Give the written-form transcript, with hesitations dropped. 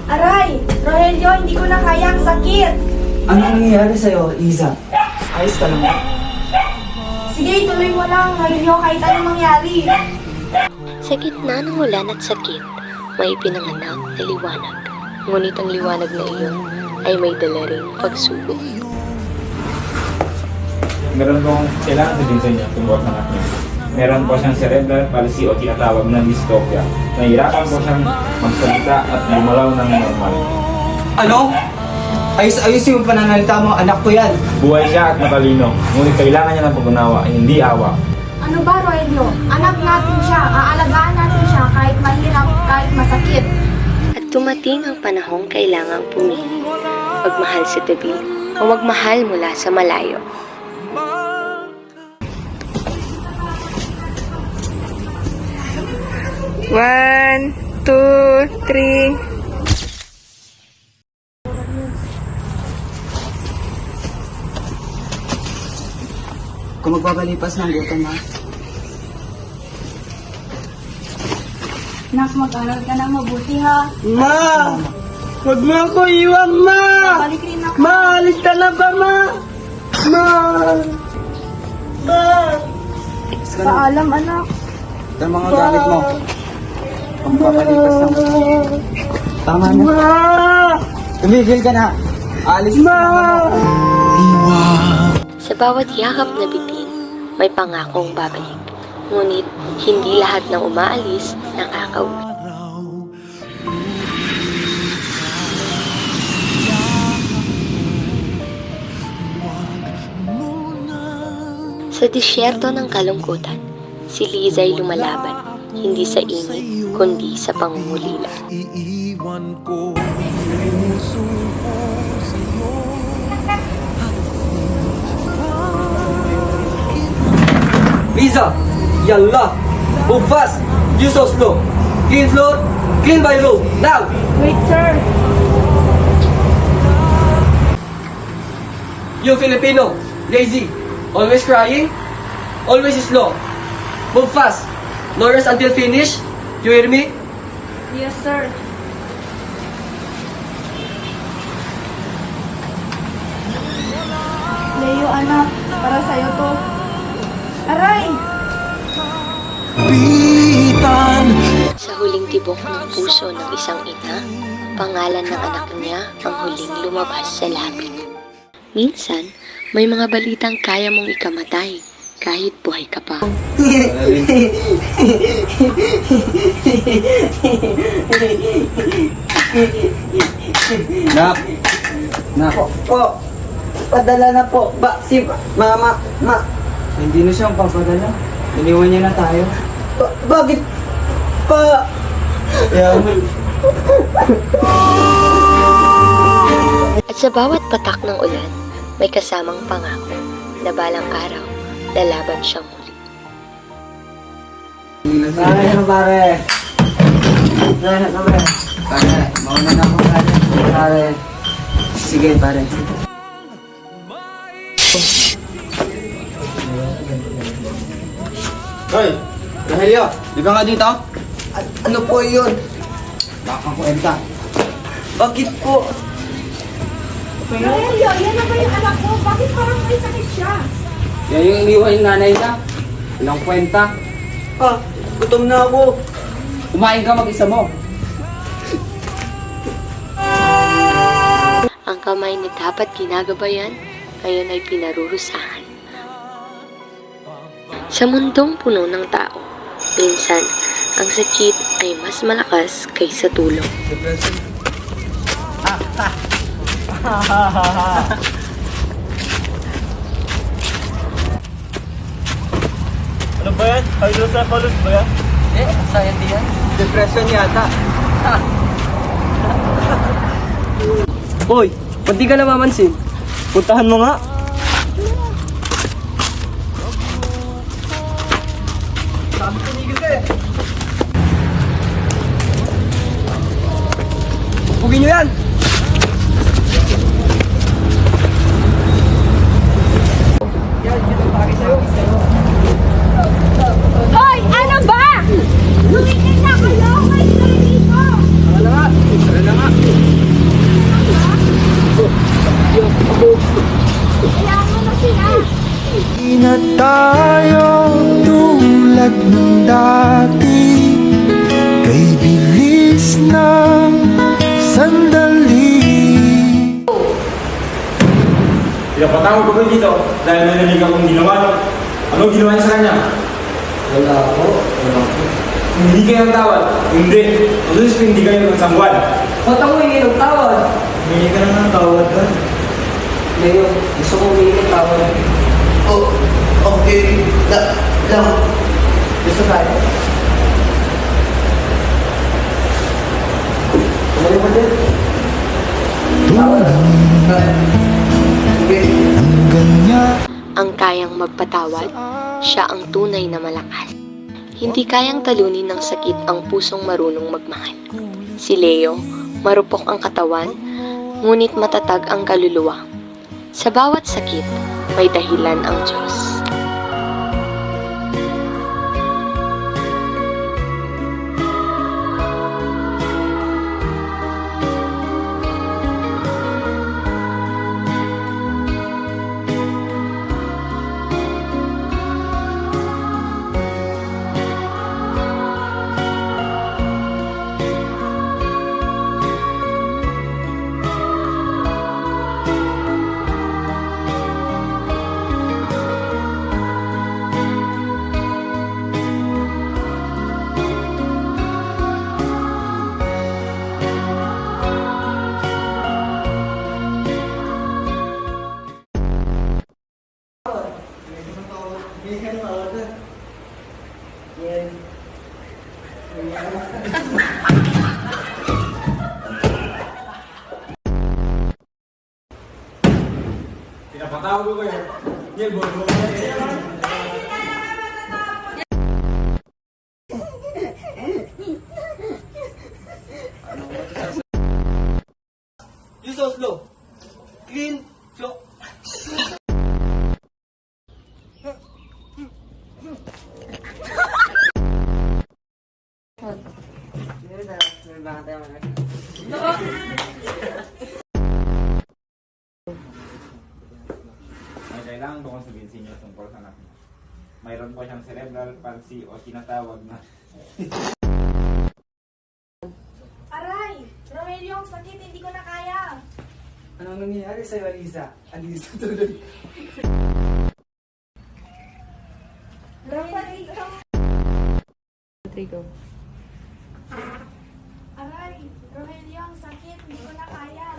Aray! Rogelio, hindi ko na kaya ang sakit! Anong nangyayari sa'yo, Liza? Ayos ka lang ba? Sige, ituloy mo lang, Rogelio, kahit anong mangyari. Sa gitna ng ulan at sakit, may pinanganak na liwanag. Ngunit ang liwanag na iyon ay may dala ring pagsubok. Meron pong kailangan din sa inyo tungkol ng anak niya. Meron po siyang cerebral palsy o tinatawag na dystocia. Nahihirapan po siyang magsalita at lumalaw ng normal. Ano? Ayos-ayusin yung pananalita mo, anak ko yan. Buhay siya at matalino, ngunit kailangan niya ng pag-unawa, hindi awa. Ano ba, Rogelio? Anak natin siya, aalagaan natin siya kahit mahirap, kahit masakit. At dumating ang panahong kailangang pumili. Magmahal sa tabi o magmahal mula sa malayo. One, two, three. Kung magbabalipas ng gutom ha. Nak, mag-aral ka na mabuti ha. Ma! Huwag mo ako iwan, ma! Balik rin ako. Ma, alis ka na ba, ma? Ma! Ma! Alis ka na. Paalam, anak. Ito ang mga gamit mo. Kung magbabalipas ng gutom. Tama na. Ma! Tumigil ka na. Alis ka na. Sa bawat yakap na bitin, may pangakong babalik. Ngunit hindi lahat ng umaalis nakakauwi. Sa disyerto ng kalungkutan, si Liza ay lumalaban, hindi sa init, kundi sa pangungulila. Iiwan ko puso ko sa'yo. Liza! Yalla! Move fast! You so slow! Clean floor! Clean by room! Now! Wait, sir. You Filipino! Lazy! Always crying? Always slow! Move fast! No rest until finish! You hear me? Yes, sir. Leo, anak. Para sa'yo to. Aray! Bitan Sa huling tibok ng puso ng isang ina, pangalan ng anak niya ang huling lumabas sa labi. Minsan, may mga balitang kaya mong ikamatay kahit buhay ka pa. Nak! Nak! Po! Padala na po! Si Mama! Hindi na siyang papadala. Iniwan niya na tayo. Bakit? Pa! At sa bawat patak ng ulan, may kasamang pangako na balang araw, lalaban siyang muli. Pare na pare! Pare, mauna na ako pare. Sige pare. Hoy! Rogelio! Di ka nga dito? Ano po yun? Baka kwenta. Bakit po? Rogelio, yan na ba yung anak ko? Bakit parang may sakit siya? Yan yung iniwan yung nanay niya. Walang kwenta. Gutom na ako. Kumain ka mag-isa mo. Ang kamay na dapat ginagabayan, ngayon ay pinarurusahan. Sa mundong puno ng tao, minsan, ang sakit ay mas malakas kaysa tulong. Ano ba yan? Hydrocephalus ba yan? Anxiety yan. Depression yata. Hoy, ba't di ka namamansin? Puntahan mo nga. Sabi tumigil ka eh. Pugin nyo yan! Hoy! Ano ba? Lumigil na kayo! Kayo na rin dito! Tara na nga! tayo tulad ng dati, kay bilis ng sandali. Pinapatawag ko kayo dito dahil may narinig akong ginawa niyo. Ano ginawa niyo sa kanya? Wala po. Wala po. Hindi kayo ng tawad. Hindi. Usus hindi kayo ng sambuan. Ba't ako hindi ng tawad? Hindi ka na ng tawad doon. Leo, gusto ko humingi ng tawad. Oh, okay. Lang. Gusto tayo. Ano ba din? Tawad. Okay. Ang ganyan. Ang kayang magpatawad, siya ang tunay na malakas. Hindi kayang talunin ng sakit ang pusong marunong magmahal. Si Leo, marupok ang katawan, ngunit matatag ang kaluluwa. Sa bawat sakit, may dahilan ang Diyos. Humingi ka ng tawad doon. Yan. Pinapatawag ko kayo. Yan, bono. Use Oslo. Clean. Show. May kailangan ko kong sabihin sa inyo tungkol sa anak niya. Mayroon po siyang cerebral palsy o tinatawag na Aray! Rogelio, ang sakit, hindi ko na kaya. Anong nangyayari sa'yo, Alisa? Alisa tuloy. Aray! Rogelio, ang sakit, hindi ko na kaya.